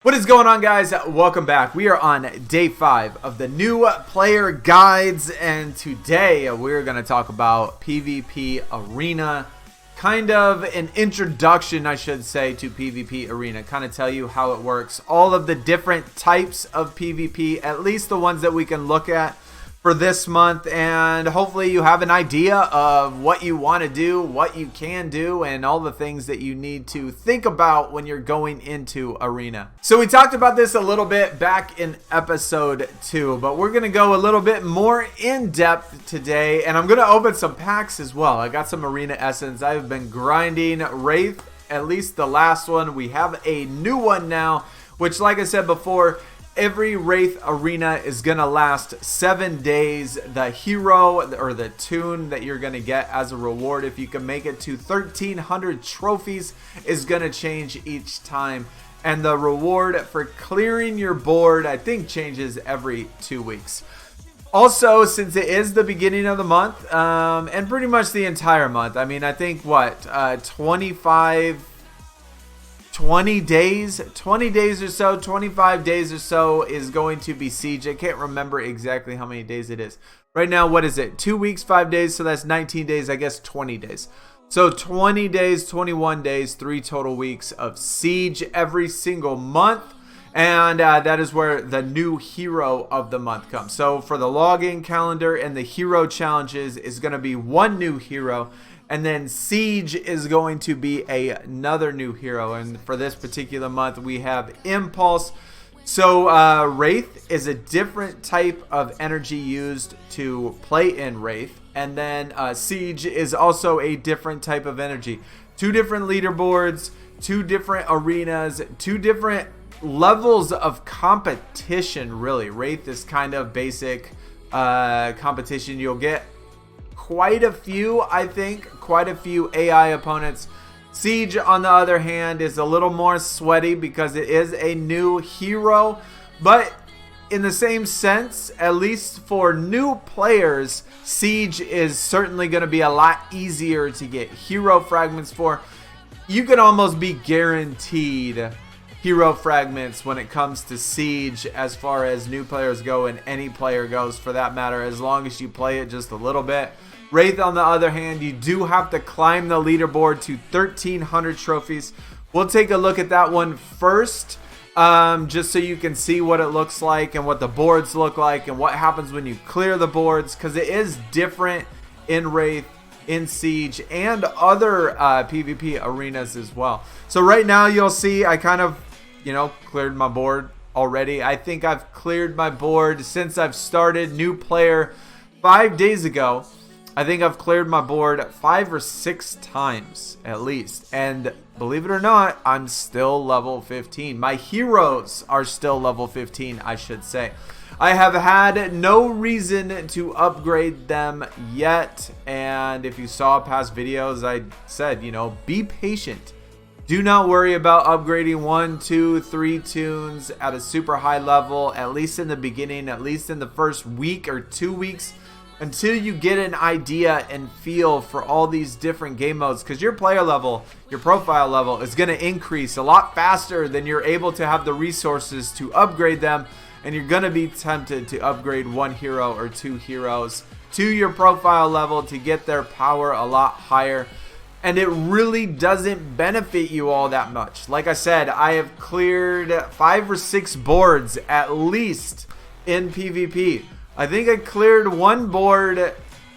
What is going on, guys? Welcome back. We are on day 5 of the new player guides, and today we're going to talk about PvP Arena. Kind of an introduction, I should say, to PvP Arena. Kind of tell you how it works. All of the different types of PvP, at least the ones that we can look at for this month, and hopefully you have an idea of what you want to do, what you can do, and all the things that you need to think about when you're going into Arena. So we talked about this a little bit back in episode 2, but we're going to go a little bit more in depth today, and I'm going to open some packs as well. I got some Arena Essence. I've been grinding Wraith, at least the last one. We have a new one now, which, like I said before, every Wraith Arena is going to last 7 days. The hero or the tune that you're going to get as a reward, if you can make it to 1,300 trophies, is going to change each time. And the reward for clearing your board, I think, changes every 2 weeks. Also, since it is the beginning of the month, and pretty much the entire month, I mean, I think, 20 days or so, 25 days or so is going to be Siege. I can't remember exactly how many days it is. Right now, what is it? 2 weeks, 5 days, so that's 19 days, I guess 20 days. So 20 days, 21 days, 3 total weeks of Siege every single month. And that is where the new hero of the month comes. So for the login calendar and the hero challenges is going to be one new hero. And then Siege is going to be another new hero. And for this particular month, we have Impulse. So Wraith is a different type of energy used to play in Wraith. And then Siege is also a different type of energy. 2 different leaderboards, 2 different arenas, 2 different levels of competition, really. Wraith is kind of basic competition. You'll get quite a few, I think, quite a few AI opponents. Siege, on the other hand, is a little more sweaty because it is a new hero, but in the same sense, at least for new players, Siege is certainly going to be a lot easier to get hero fragments for. You can almost be guaranteed hero fragments when it comes to Siege as far as new players go, and any player goes for that matter, as long as you play it just a little bit. Wraith, on the other hand, you do have to climb the leaderboard to 1,300 trophies. We'll take a look at that one first, just so you can see what it looks like and what the boards look like and what happens when you clear the boards, because it is different in Wraith, in Siege, and other PvP arenas as well. So right now you'll see I kind of, cleared my board already. I think I've cleared my board since I've started new player 5 days ago. I think I've cleared my board 5 or 6 times at least, and believe it or not, I'm still level 15. My heroes are still level 15, I should say. I have had no reason to upgrade them yet, and if you saw past videos, I said, be patient. Do not worry about upgrading 1, 2, 3 tunes at a super high level, at least in the beginning, at least in the first week or 2 weeks, until you get an idea and feel for all these different game modes, because your player level, your profile level is going to increase a lot faster than you're able to have the resources to upgrade them, and you're going to be tempted to upgrade 1 hero or 2 heroes to your profile level to get their power a lot higher, and it really doesn't benefit you all that much. Like I said, I have cleared 5 or 6 boards at least in PvP. I think I cleared 1 board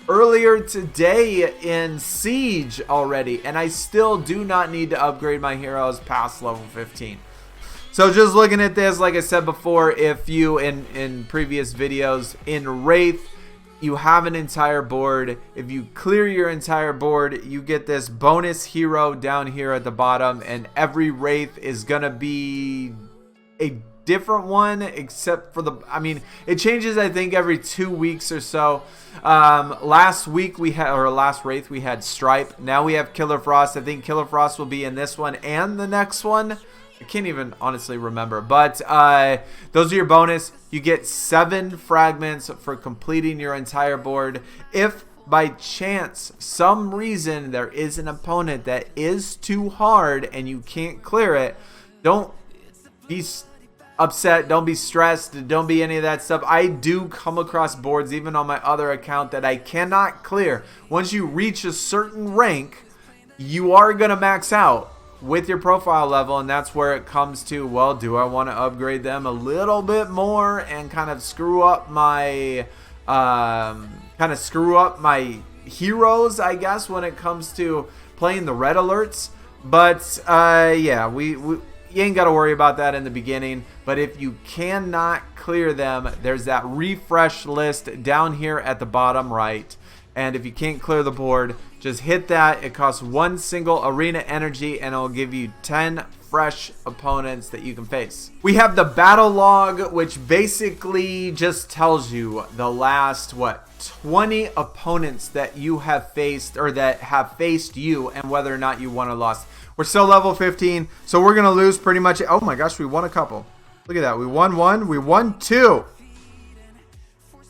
earlier today in Siege already, and I still do not need to upgrade my heroes past level 15. So just looking at this, like I said before, if you, in previous videos, in Wraith, you have an entire board. If you clear your entire board, you get this bonus hero down here at the bottom, and every Wraith is going to be a different one, except for it changes, I think, every 2 weeks or so. Last Wraith we had Stripe. Now we have Killer Frost. I think Killer Frost will be in this one and the next one. I can't even honestly remember, but those are your bonus. You get 7 fragments for completing your entire board. If by chance, some reason, there is an opponent that is too hard and you can't clear it, don't be upset, don't be stressed, don't be any of that stuff. I do come across boards, even on my other account, that I cannot clear. Once you reach a certain rank, you are going to max out with your profile level, and that's where it comes to, well, do I want to upgrade them a little bit more and kind of screw up my heroes, I guess, when it comes to playing the red alerts. But yeah, you ain't got to worry about that in the beginning. But if you cannot clear them, there's that refresh list down here at the bottom right. And if you can't clear the board, just hit that. It costs 1 single arena energy, and it'll give you 10 fresh opponents that you can face. We have the battle log, which basically just tells you the last, 20 opponents that you have faced, or that have faced you, and whether or not you won or lost. We're still level 15, so we're going to lose pretty much. Oh my gosh, we won a couple. Look at that. We won 1. We won 2.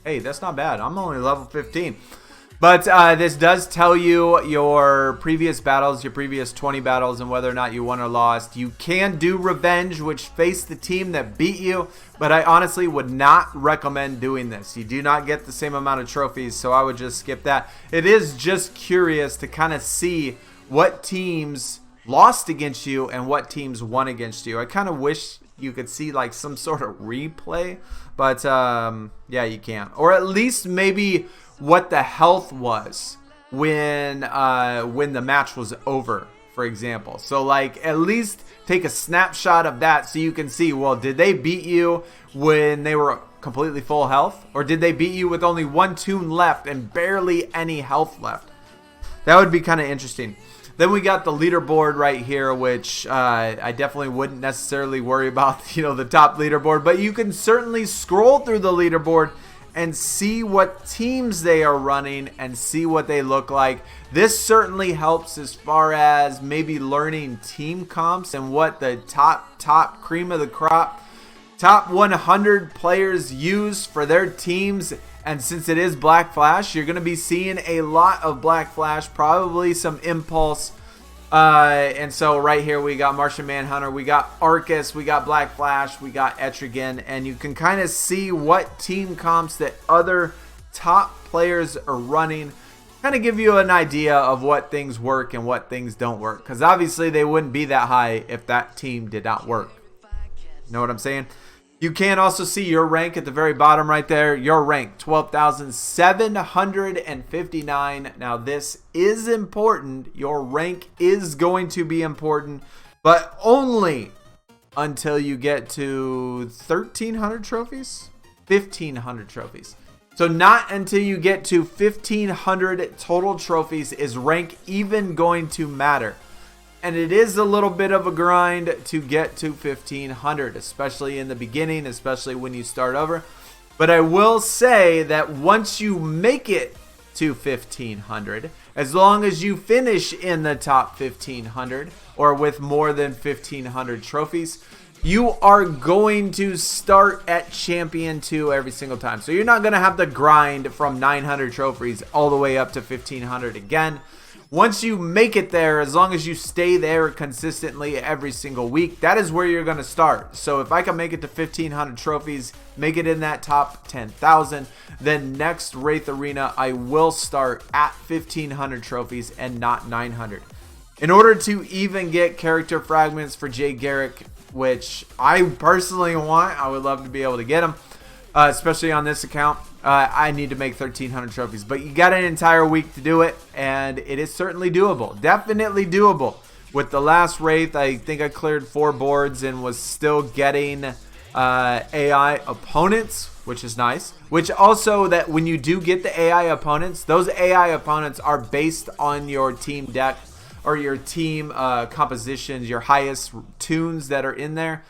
Hey, that's not bad. I'm only level 15. But this does tell you your previous battles, your previous 20 battles, and whether or not you won or lost. You can do revenge, which face the team that beat you, but I honestly would not recommend doing this. You do not get the same amount of trophies, so I would just skip that. It is just curious to kind of see what teams lost against you and what teams won against you. I kind of wish you could see like some sort of replay, but yeah, you can't. Or at least maybe what the health was when the match was over, for example. So like at least take a snapshot of that so you can see, well, did they beat you when they were completely full health, or did they beat you with only 1 tune left and barely any health left? That would be kind of interesting. Then we got the leaderboard right here, which I definitely wouldn't necessarily worry about, the top leaderboard, but you can certainly scroll through the leaderboard and see what teams they are running and see what they look like. This certainly helps as far as maybe learning team comps and what the top cream of the crop, top 100 players use for their teams. And since it is Black Flash, you're going to be seeing a lot of Black Flash, probably some Impulse. And so right here we got Martian Manhunter, we got Arcus, we got Black Flash, we got Etrigan, and you can kind of see what team comps that other top players are running. Kind of give you an idea of what things work and what things don't work, because obviously they wouldn't be that high if that team did not work. You know what I'm saying? You can also see your rank at the very bottom right there. Your rank, 12,759. Now, this is important. Your rank is going to be important, but only until you get to 1,300 trophies? 1,500 trophies. So not until you get to 1,500 total trophies is rank even going to matter. And it is a little bit of a grind to get to 1,500, especially in the beginning, especially when you start over. But I will say that once you make it to 1,500, as long as you finish in the top 1,500 or with more than 1,500 trophies, you are going to start at Champion 2 every single time. So you're not going to have to grind from 900 trophies all the way up to 1,500 again. Once you make it there, as long as you stay there consistently every single week, that is where you're going to start. So if I can make it to 1,500 trophies, make it in that top 10,000, then next Wraith Arena, I will start at 1,500 trophies and not 900. In order to even get character fragments for Jay Garrick, which I personally want, I would love to be able to get them, especially on this account. I need to make 1,300 trophies, but you got an entire week to do it, and it is certainly doable. Definitely doable. With the last Wraith, I think I cleared 4 boards and was still getting AI opponents, which is nice. Which also, that when you do get the AI opponents, those AI opponents are based on your team deck or your team compositions, your highest tunes that are in there.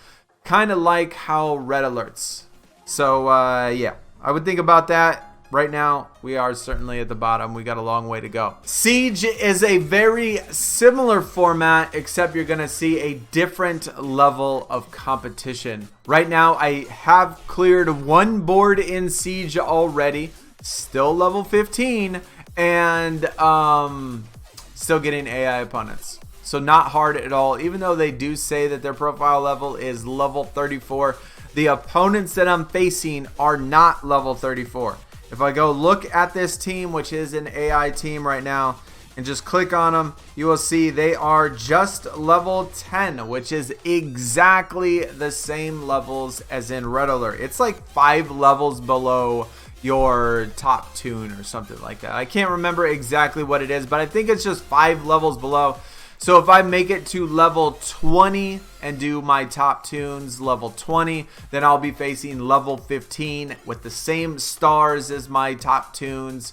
Kind of like how red alerts. So, yeah. I would think about that. Right now, we are certainly at the bottom. We got a long way to go. Siege is a very similar format, except you're going to see a different level of competition. Right now, I have cleared 1 board in Siege already. Still level 15. And still getting AI opponents. So not hard at all. Even though they do say that their profile level is level 34. the opponents that I'm facing are not level 34. If I go look at this team, which is an AI team right now, and just click on them, you will see they are just level 10, which is exactly the same levels as in Red Alert. It's like 5 levels below your top tune or something like that. I can't remember exactly what it is, but I think it's just 5 levels below. So if I make it to level 20 and do my top tunes level 20, then I'll be facing level 15 with the same stars as my top tunes,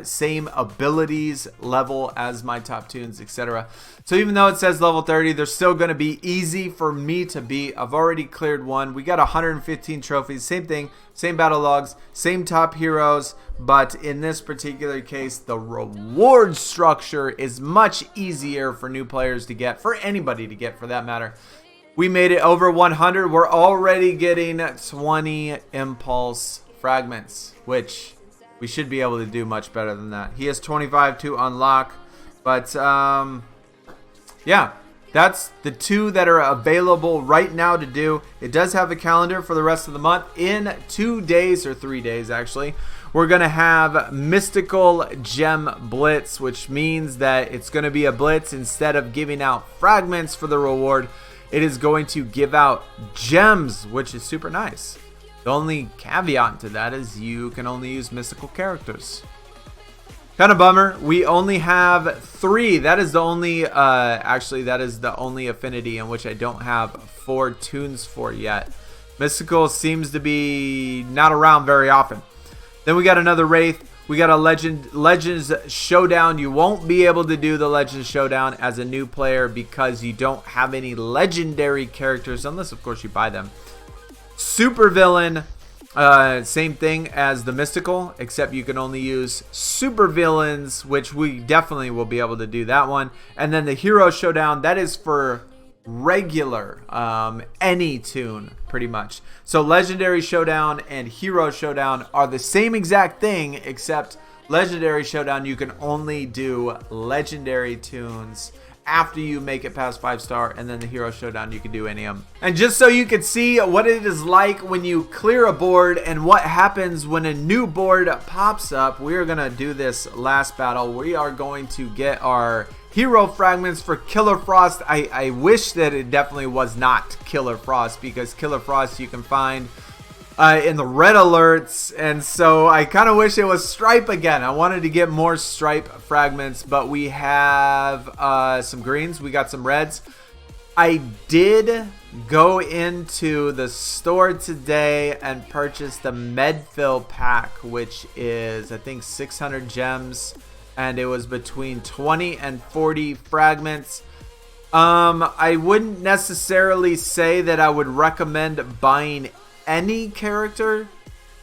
same abilities level as my top tunes, etc. So even though it says level 30, they're still going to be easy for me to beat. I've already cleared one. We got 115 trophies. Same thing, same battle logs, same top heroes. But in this particular case, the reward structure is much easier for new players to get, for anybody to get for that matter. We made it over 100. We're already getting 20 impulse fragments, which we should be able to do much better than that. He has 25 to unlock. But yeah, that's the 2 that are available right now to do. It does have a calendar for the rest of the month. In 2 days, or 3 days actually, we're going to have Mystical Gem Blitz, which means that it's going to be a blitz. Instead of giving out fragments for the reward, it is going to give out gems, which is super nice. The only caveat to that is you can only use mystical characters. Kind of bummer. We only have 3. That is the only, actually, that is the only affinity in which I don't have 4 tunes for yet. Mystical seems to be not around very often. Then we got another Wraith. We got a Legends Showdown. You won't be able to do the Legends Showdown as a new player because you don't have any legendary characters, unless of course you buy them. Super Villain, same thing as the Mystical, except you can only use Super Villains, which we definitely will be able to do that one. And then the Hero Showdown, that is for regular, any tune pretty much. So Legendary Showdown and Hero Showdown are the same exact thing, except Legendary Showdown you can only do legendary tunes after you make it past 5-star, and then the Hero Showdown you can do any of them. And just so you can see what it is like when you clear a board and what happens when a new board pops up, we are gonna do this last battle. We are going to get our hero fragments for Killer Frost. I wish that it definitely was not Killer Frost, because Killer Frost you can find in the red alerts, and so I kind of wish it was Stripe again. I wanted to get more Stripe fragments, but we have some greens, we got some reds. I did go into the store today and purchase the Medfill pack, which is I think 600 gems, and it was between 20 and 40 fragments. I wouldn't necessarily say that I would recommend buying any character,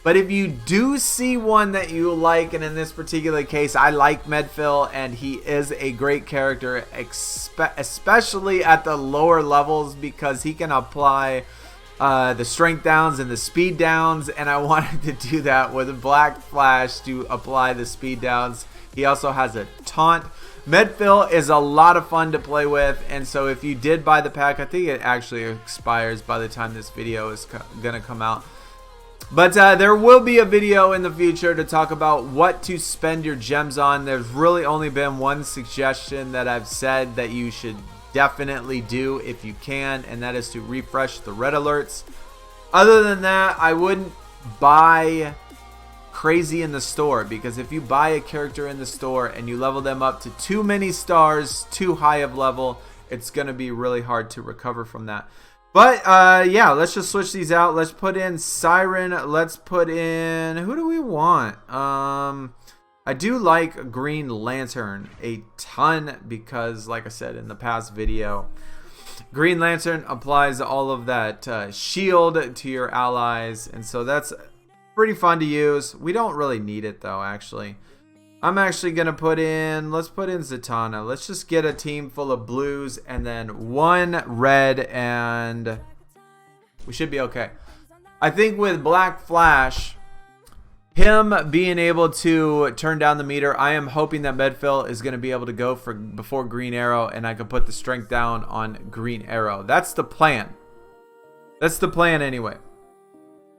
but if you do see one that you like, and in this particular case I like Medfill and he is a great character, especially at the lower levels, because he can apply the strength downs and the speed downs, and I wanted to do that with a Black Flash to apply the speed downs. He also has a taunt. Medfill is a lot of fun to play with, and so if you did buy the pack, I think it actually expires by the time this video is gonna come out. But there will be a video in the future to talk about what to spend your gems on. There's really only been one suggestion that I've said that you should definitely do if you can, and that is to refresh the red alerts. Other than that, I wouldn't buy crazy in the store, because if you buy a character in the store and you level them up to too many stars, too high of level, it's gonna be really hard to recover from that. But yeah, let's just switch these out. Let's put in Siren. Let's put in, who do we want? I do like Green Lantern a ton, because like I said in the past video, Green Lantern applies all of that shield to your allies, and so that's pretty fun to use. We don't really need it though, actually. I'm actually gonna put in, let's put in Zatanna. Let's just get a team full of blues and then one red, and we should be okay. I think with Black Flash, him being able to turn down the meter, I am hoping that Medfill is gonna be able to go for before Green Arrow, and I can put the strength down on Green Arrow. That's the plan. That's the plan anyway.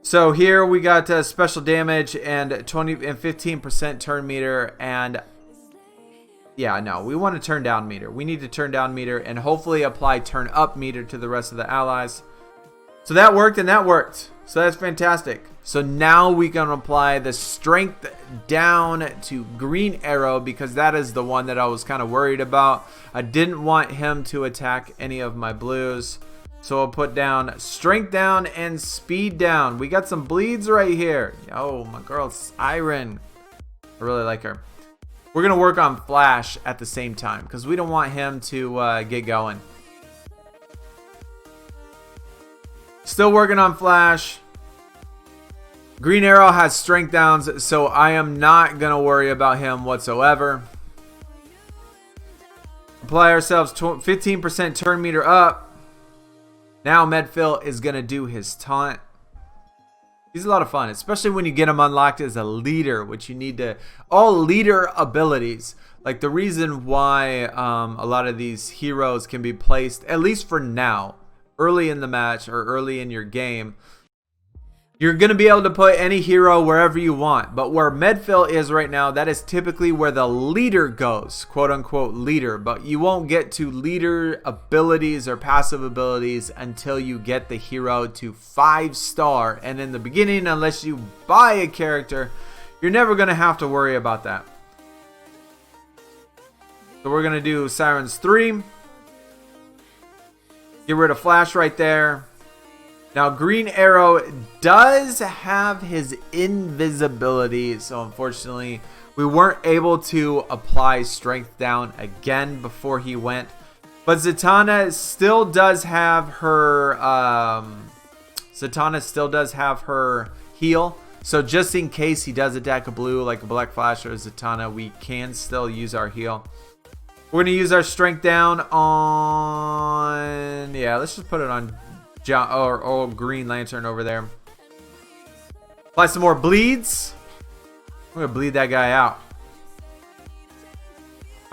So here we got special damage and 20 and 15% turn meter, and yeah, no, we want to turn down meter. We need to turn down meter and hopefully apply turn up meter to the rest of the allies. So that worked, and that worked. So that's fantastic. So now we can apply the strength down to Green Arrow, because that is the one that I was kind of worried about. I didn't want him to attack any of my blues. So I'll put down strength down and speed down. We got some bleeds right here. Yo, my girl Siren. I really like her. We're going to work on Flash at the same time because we don't want him to get going. Still working on Flash. Green Arrow has strength downs, so I am not going to worry about him whatsoever. Apply ourselves 15% turn meter up. Now Medfill is going to do his taunt. He's a lot of fun, especially when you get him unlocked as a leader, which you need to... All leader abilities. Like the reason why a lot of these heroes can be placed, at least for now, early in the match or early in your game. You're going to be able to put any hero wherever you want. But where Medfill is right now, that is typically where the leader goes. Quote unquote leader. But you won't get to leader abilities or passive abilities until you get the hero to 5-star. And in the beginning, unless you buy a character, you're never going to have to worry about that. So we're going to do Sirens 3. Get rid of Flash right there. Now, Green Arrow does have his invisibility, so unfortunately, we weren't able to apply strength down again before he went. But Zatanna still does have her heal. So just in case he does attack a blue, like a Black Flash or a Zatanna, we can still use our heal. We're going to use our strength down on... Yeah, let's just put it on... or Green Lantern over there. Apply some more bleeds. I'm gonna bleed that guy out.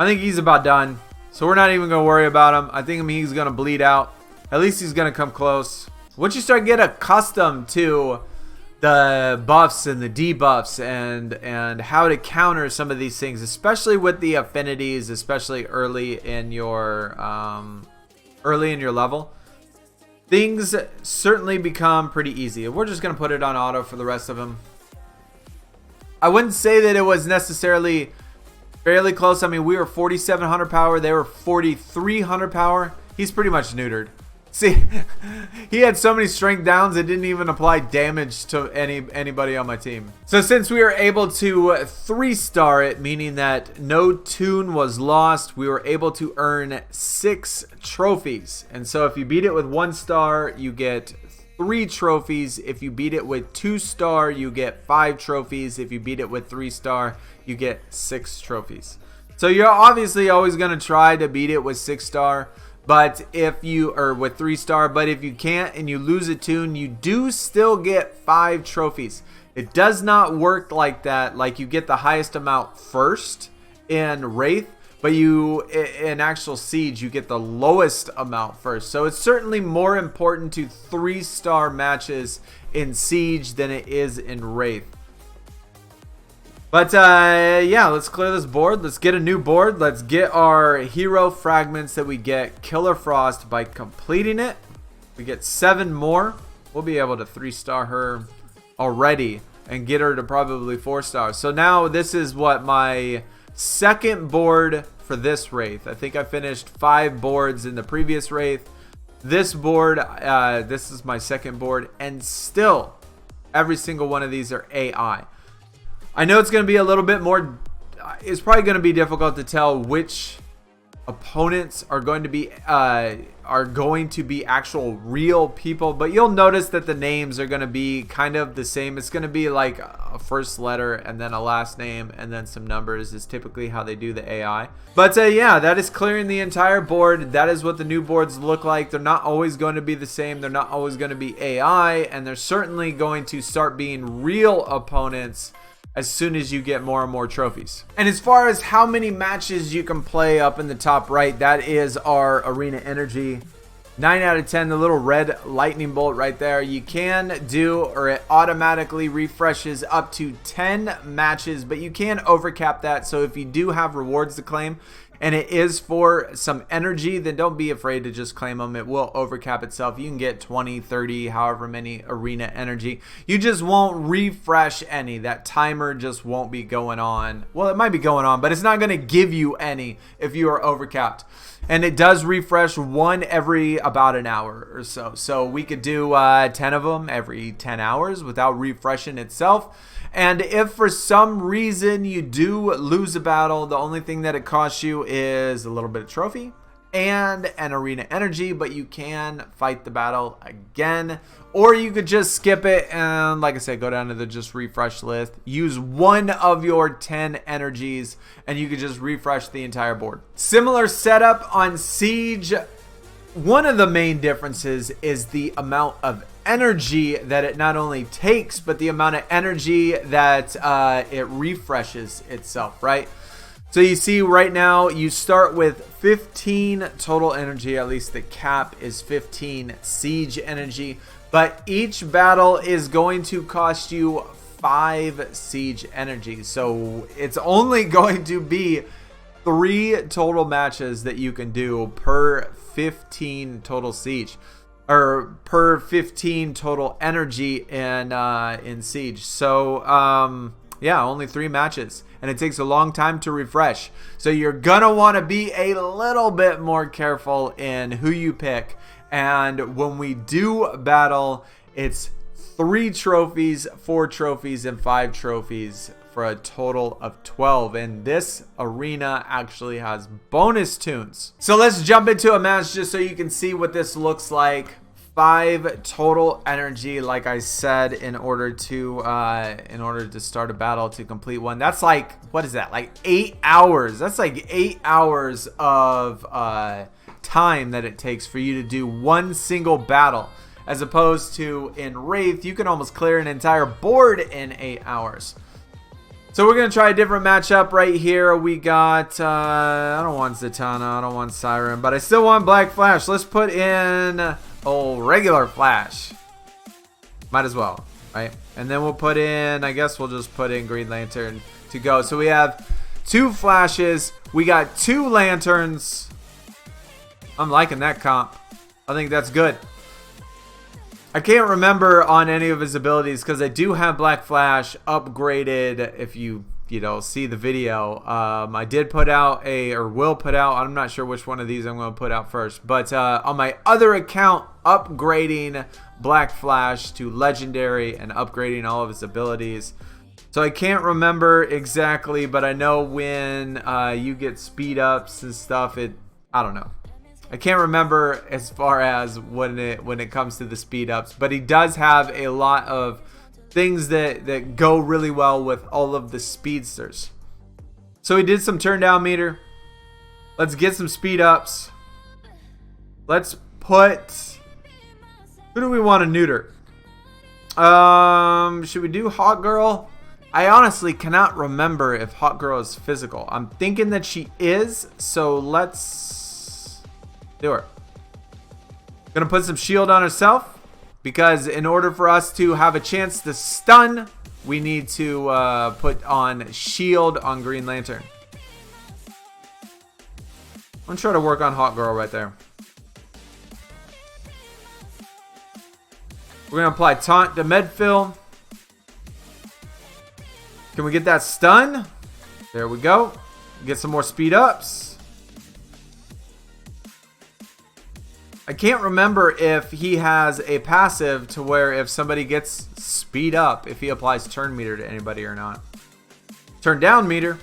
I think he's about done, so we're not even gonna worry about him. I think he's gonna bleed out. At least he's gonna come close. Once you start to get accustomed to the buffs and the debuffs and how to counter some of these things, especially with the affinities, especially early in your level, things certainly become pretty easy. We're just going to put it on auto for the rest of them. I wouldn't say that it was necessarily fairly close. I mean, we were 4,700 power. They were 4,300 power. He's pretty much neutered. See, he had so many strength downs, it didn't even apply damage to anybody on my team. So since we were able to 3-star it, meaning that no tune was lost, we were able to earn 6 trophies. And so if you beat it with 1 star, you get 3 trophies. If you beat it with 2-star, you get 5 trophies. If you beat it with 3-star, you get 6 trophies. So you're obviously always going to try to beat it with 6-star. But if you are with 3-star, but if you can't and you lose a tune, you do still get 5 trophies. It does not work like that. Like you get the highest amount first in Wraith, but you in actual Siege you get the lowest amount first. So it's certainly more important to 3-star matches in Siege than it is in Wraith. But yeah, let's clear this board. Let's get a new board. Let's get our hero fragments that we get Killer Frost by completing it. We get 7 more. We'll be able to 3-star her already and get her to probably 4-star. So now this is what my second board for this Wraith. I think I finished 5 boards in the previous Wraith. This board, this is my second board, and still every single one of these are AI. I know it's going to be a little bit more, it's probably going to be difficult to tell which opponents are going to be actual real people, but you'll notice that the names are going to be kind of the same. It's going to be like a first letter and then a last name and then some numbers is typically how they do the AI. But yeah, that is clearing the entire board. That is what the new boards look like. They're not always going to be the same. They're not always going to be AI, and they're certainly going to start being real opponents as soon as you get more and more trophies. And as far as how many matches you can play up in the top right, that is our arena energy. 9 out of 10, the little red lightning bolt right there. You can do, or it automatically refreshes up to 10 matches, but you can overcap that. So if you do have rewards to claim and it is for some energy, then don't be afraid to just claim them. It will overcap itself. You can get 20, 30, however many arena energy. You just won't refresh any. That timer just won't be going on. Well, it might be going on, but it's not going to give you any if you are overcapped. And it does refresh one every about an hour or so. So we could do 10 of them every 10 hours without refreshing itself. And if for some reason you do lose a battle, the only thing that it costs you is a little bit of trophy and an arena energy, but you can fight the battle again, or you could just skip it and, like I said, go down to the just refresh list, use one of your 10 energies, and you could just refresh the entire board. Similar setup on Siege. One of the main differences is the amount of energy that it not only takes, but the amount of energy that it refreshes itself, right? So you see right now you start with 15 total energy, at least the cap is 15 siege energy, but each battle is going to cost you 5 siege energy. So it's only going to be 3 total matches that you can do per 15 total siege, or per 15 total energy in siege. So yeah, only 3 matches, and it takes a long time to refresh. So you're gonna want to be a little bit more careful in who you pick. And when we do battle, it's 3 trophies, 4 trophies, and 5 trophies for a total of 12. And this arena actually has bonus tunes. So let's jump into a match just so you can see what this looks like. 5 total energy, like I said, in order to start a battle, to complete one. That's like, what is that, like 8 hours? That's like 8 hours of time that it takes for you to do one single battle, as opposed to in Wraith you can almost clear an entire board in 8 hours. So we're going to try a different matchup right here. We got, I don't want Zatanna, I don't want Siren, but I still want Black Flash. Let's put in regular Flash. Might as well, right? And then we'll put in, I guess we'll just put in Green Lantern to go. So we have 2 Flashes. We got 2 Lanterns. I'm liking that comp. I think that's good. I can't remember on any of his abilities because I do have Black Flash upgraded. If you see the video, I did put out will put out, I'm not sure which one of these I'm going to put out first, but on my other account, upgrading Black Flash to legendary and upgrading all of his abilities. So I can't remember exactly, but I know when you get speed ups and stuff, I don't know. I can't remember as far as when it comes to the speed ups, but he does have a lot of things that go really well with all of the speedsters. So he did some turn down meter. Let's get some speed ups. Let's put, who do we want to neuter? Should we do Hot Girl? I honestly cannot remember if Hot Girl is physical. I'm thinking that she is, so let's do her. Gonna put some shield on herself, because in order for us to have a chance to stun, we need to put on shield on Green Lantern. I'm gonna try to work on Hot Girl right there. We're gonna apply taunt to Medfill. Can we get that stun? There we go. Get some more speed ups. I can't remember if he has a passive to where if somebody gets speed up, if he applies turn meter to anybody or not. Turn down meter.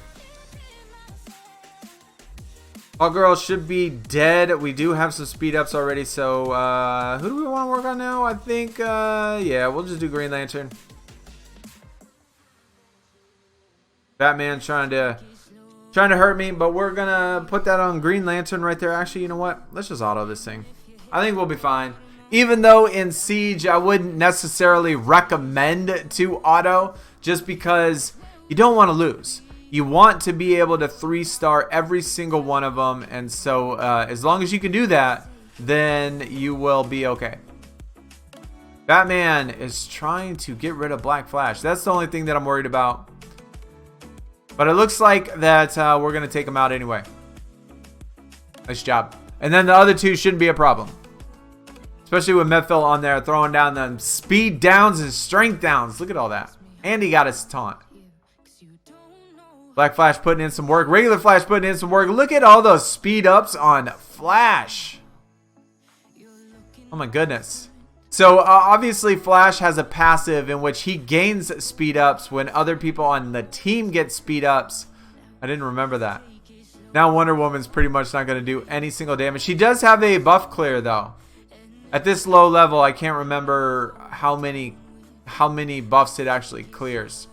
Hot Girl should be dead. We do have some speed ups already, so who do we want to work on now? I think, yeah, we'll just do Green Lantern. Batman trying to hurt me, but we're gonna put that on Green Lantern right there. Actually, you know what? Let's just auto this thing. I think we'll be fine. Even though in Siege, I wouldn't necessarily recommend to auto, just because you don't want to lose. You want to be able to 3-star every single one of them, and so as long as you can do that, then you will be okay. Batman is trying to get rid of Black Flash. That's the only thing that I'm worried about. But it looks like that we're going to take him out anyway. Nice job. And then the other two shouldn't be a problem. Especially with Medfill on there throwing down them speed downs and strength downs. Look at all that. And he got his taunt. Black Flash putting in some work. Regular Flash putting in some work. Look at all those speed ups on Flash. Oh my goodness. So obviously Flash has a passive in which he gains speed ups when other people on the team get speed ups. I didn't remember that. Now Wonder Woman's pretty much not going to do any single damage. She does have a buff clear though. At this low level, I can't remember how many buffs it actually clears.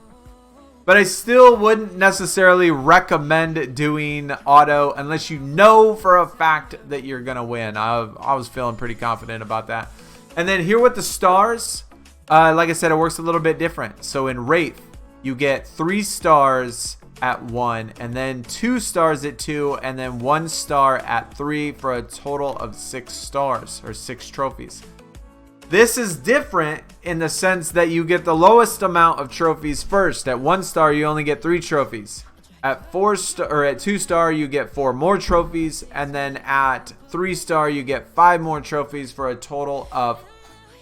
But I still wouldn't necessarily recommend doing auto unless you know for a fact that you're going to win. I was feeling pretty confident about that. And then here with the stars, like I said, it works a little bit different. So in Wraith, you get 3 stars at 1, and then 2 stars at 2, and then 1 star at 3 for a total of 6 stars or 6 trophies. This is different in the sense that you get the lowest amount of trophies first. At 1 star, you only get 3 trophies. At 2 star, you get 4 more trophies, and then at 3 star, you get 5 more trophies for a total of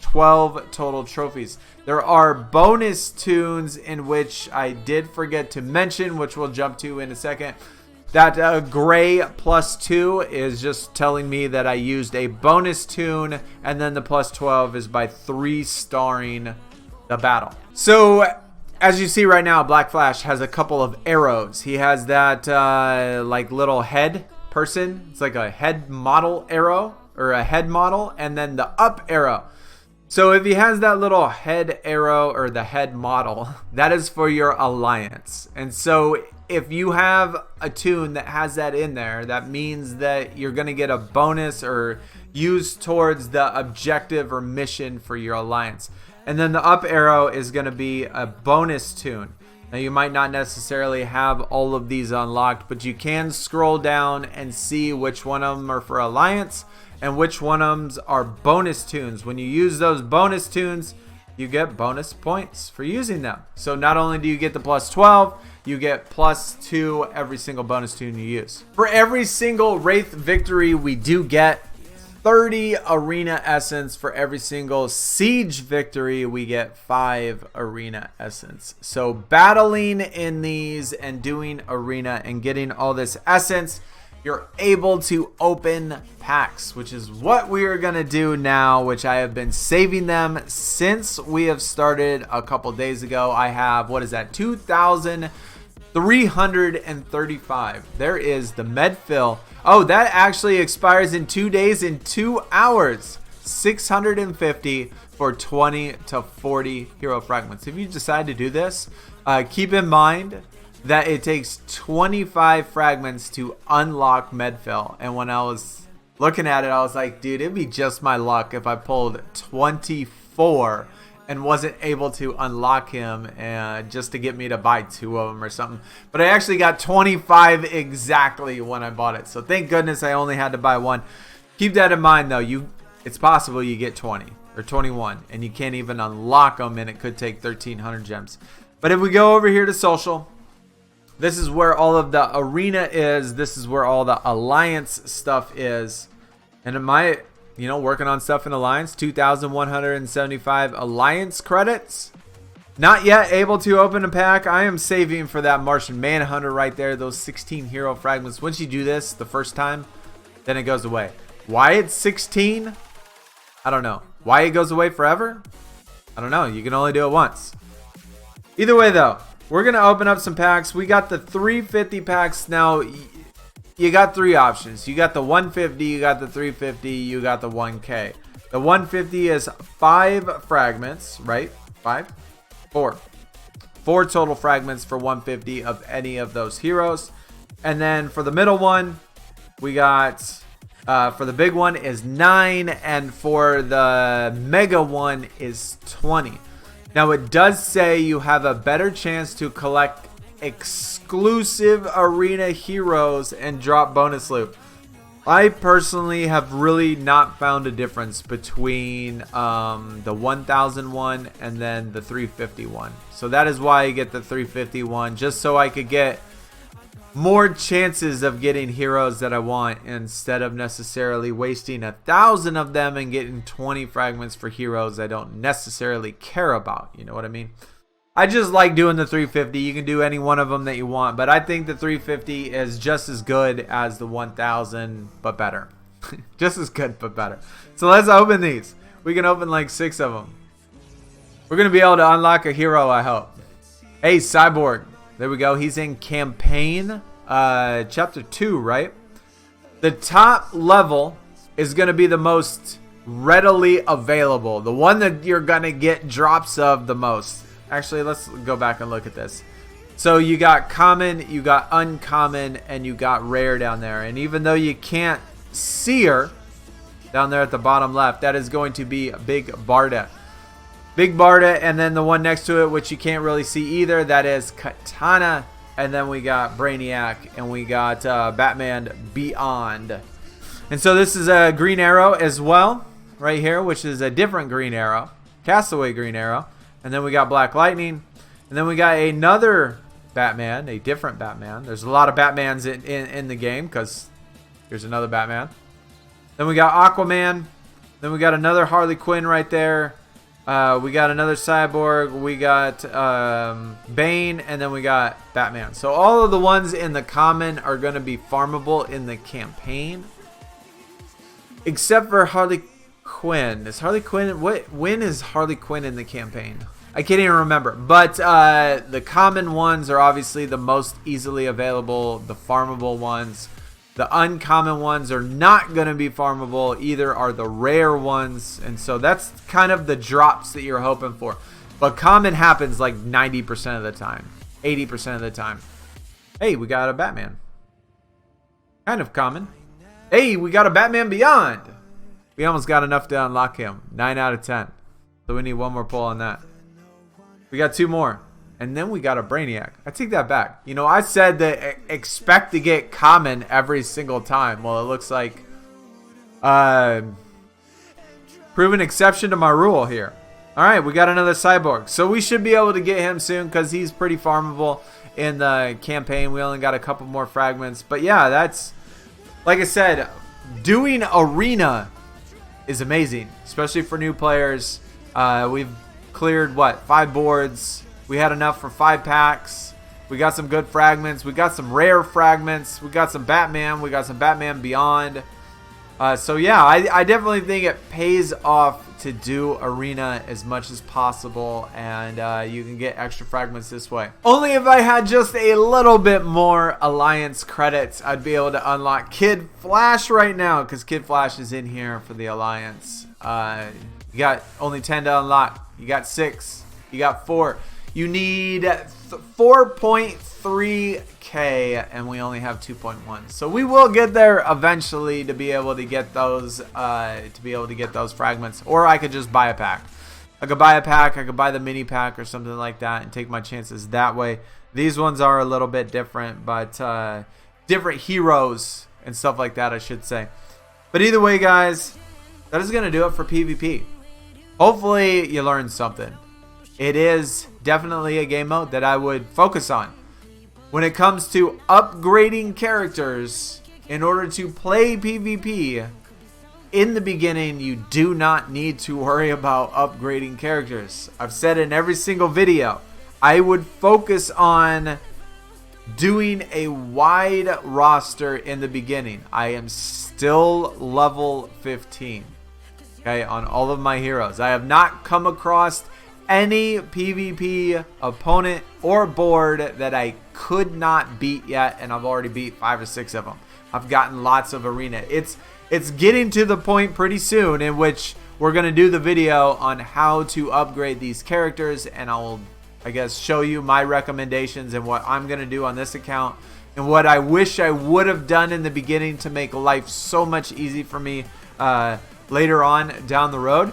12 total trophies. There are bonus tunes in which I did forget to mention, which we'll jump to in a second. That gray +2 is just telling me that I used a bonus tune, and then the +12 is by 3-starring the battle. So as you see right now, Black Flash has a couple of arrows. He has that like little head person. It's like a head model arrow or a head model, and then the up arrow. So if he has that little head arrow or the head model, that is for your alliance. And so if you have a tune that has that in there, that means that you're going to get a bonus or used towards the objective or mission for your alliance. And then the up arrow is going to be a bonus tune. Now you might not necessarily have all of these unlocked, but you can scroll down and see which one of them are for alliance and which one of them are bonus tunes. When you use those bonus tunes, you get bonus points for using them. So not only do you get the +12, you get +2 every single bonus tune you use. For every single Wraith victory, we do get 30 arena essence. For every single siege victory, we get 5 arena essence. So battling in these and doing arena and getting all this essence, you're able to open packs, which is what we are going to do now, which I have been saving them since we have started a couple days ago. I have, what is that, 2,335. There is the Medfill. Oh, that actually expires in 2 days, in 2 hours. 650 for 20 to 40 hero fragments. If you decide to do this, keep in mind that it takes 25 fragments to unlock Medfill. And when I was looking at it, I was like, dude, it'd be just my luck if I pulled 24 and wasn't able to unlock him just to get me to buy 2 of them or something. But I actually got 25 exactly when I bought it. So thank goodness I only had to buy 1. Keep that in mind though. It's possible you get 20 or 21 and you can't even unlock them, and it could take 1,300 gems. But if we go over here to social, this is where all of the arena is. This is where all the alliance stuff is. And working on stuff in alliance, 2,175 alliance credits. Not yet able to open a pack. I am saving for that Martian Manhunter right there. Those 16 hero fragments. Once you do this the first time, then it goes away. Why it's 16? I don't know. Why it goes away forever? I don't know. You can only do it once. Either way though, we're going to open up some packs. We got the 350 packs. Now, you got 3 options. You got the 150, you got the 350, you got the 1K. The 150 is 5 fragments, right? 5? 4. 4 total fragments for 150 of any of those heroes. And then for the middle one, we got, for the big one is 9, and for the mega one is 20. Now it does say you have a better chance to collect exclusive arena heroes and drop bonus loot. I personally have really not found a difference between the 1001 and then the 351. So that is why I get the 351, just so I could get more chances of getting heroes that I want instead of necessarily wasting 1,000 of them and getting 20 fragments for heroes I don't necessarily care about. You know what I mean? I just like doing the 350. You can do any one of them that you want, but I think the 350 is just as good as the 1000, but better. Just as good, but better. So let's open these. We can open like 6 of them. We're going to be able to unlock a hero, I hope. Hey, Cyborg. There we go. He's in campaign chapter 2, right? The top level is going to be the most readily available. The one that you're going to get drops of the most. Actually, let's go back and look at this. So you got common, you got uncommon, and you got rare down there. And even though you can't see her down there at the bottom left, that is going to be Big Barda. Big Barda, and then the one next to it, which you can't really see either, that is Katana. And then we got Brainiac, and we got Batman Beyond. And so this is a Green Arrow as well, right here, which is a different Green Arrow. Castaway Green Arrow. And then we got Black Lightning. And then we got another Batman, a different Batman. There's a lot of Batmans in the game because here's another Batman. Then we got Aquaman. Then we got another Harley Quinn right there. We got another Cyborg. We got Bane. And then we got Batman. So all of the ones in the common are going to be farmable in the campaign. Except for Harley Quinn. Is Harley Quinn... when is Harley Quinn in the campaign? I can't even remember. But the common ones are obviously the most easily available. The farmable ones. The uncommon ones are not going to be farmable. Either are the rare ones. And so that's kind of the drops that you're hoping for. But common happens like 90% of the time. 80% of the time. Hey, we got a Batman. Kind of common. Hey, we got a Batman Beyond. We almost got enough to unlock him. 9 out of 10. So we need one more pull on that. We got 2 more. And then we got a Brainiac. I take that back. You know, I said that expect to get common every single time. Well, it looks like proven exception to my rule here. All right, we got another Cyborg. So we should be able to get him soon because he's pretty farmable in the campaign. We only got a couple more fragments. But yeah, that's, like I said, doing arena is amazing, especially for new players. We've cleared, what, 5 boards. We had enough for 5 packs. We got some good fragments. We got some rare fragments. We got some Batman. We got some Batman Beyond. So yeah, I definitely think it pays off to do arena as much as possible, and you can get extra fragments this way. Only if I had just a little bit more Alliance credits, I'd be able to unlock Kid Flash right now, because Kid Flash is in here for the Alliance. You got only 10 to unlock. You got 6. You got 4. You need 4.3k, and we only have 2.1. So we will get there eventually to be able to get those fragments. Or I could just buy a pack. I could buy a pack. I could buy the mini pack or something like that and take my chances that way. These ones are a little bit different, but different heroes and stuff like that, I should say. But either way, guys, that is going to do it for PvP. Hopefully you learned something. It is definitely a game mode that I would focus on. When it comes to upgrading characters in order to play PvP, in the beginning you do not need to worry about upgrading characters. I've said in every single video, I would focus on doing a wide roster in the beginning. I am still level 15. Okay, on all of my heroes. I have not come across any PvP opponent or board that I could not beat yet, and I've already beat 5 or 6 of them. I've gotten lots of arena. It's getting to the point pretty soon in which we're going to do the video on how to upgrade these characters, and I'll, I guess, show you my recommendations and what I'm going to do on this account and what I wish I would have done in the beginning to make life so much easy for me later on down the road.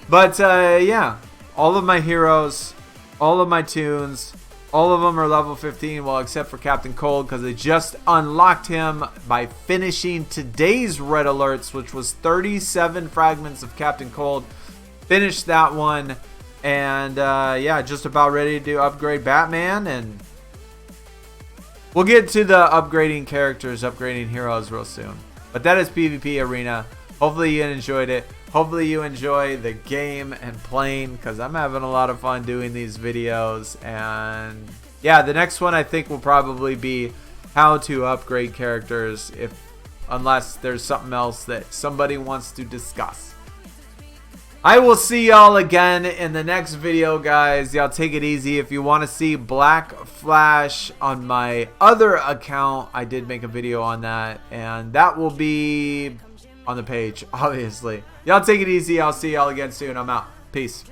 But yeah, all of my heroes, all of my tunes, All of them are level 15, well, except for Captain Cold, because they just unlocked him by finishing today's red alerts, which was 37 fragments of Captain Cold. Finished that one, and yeah, just about ready to upgrade Batman, and we'll get to the upgrading characters, upgrading heroes real soon. But that is PvP Arena. Hopefully you enjoyed it. Hopefully you enjoy the game and playing, because I'm having a lot of fun doing these videos. And yeah, the next one I think will probably be how to upgrade characters, unless there's something else that somebody wants to discuss. I will see y'all again in the next video, guys. Y'all take it easy. If you want to see Black Flash on my other account, I did make a video on that, and that will be on the page, obviously. Y'all take it easy. I'll see y'all again soon. I'm out. Peace.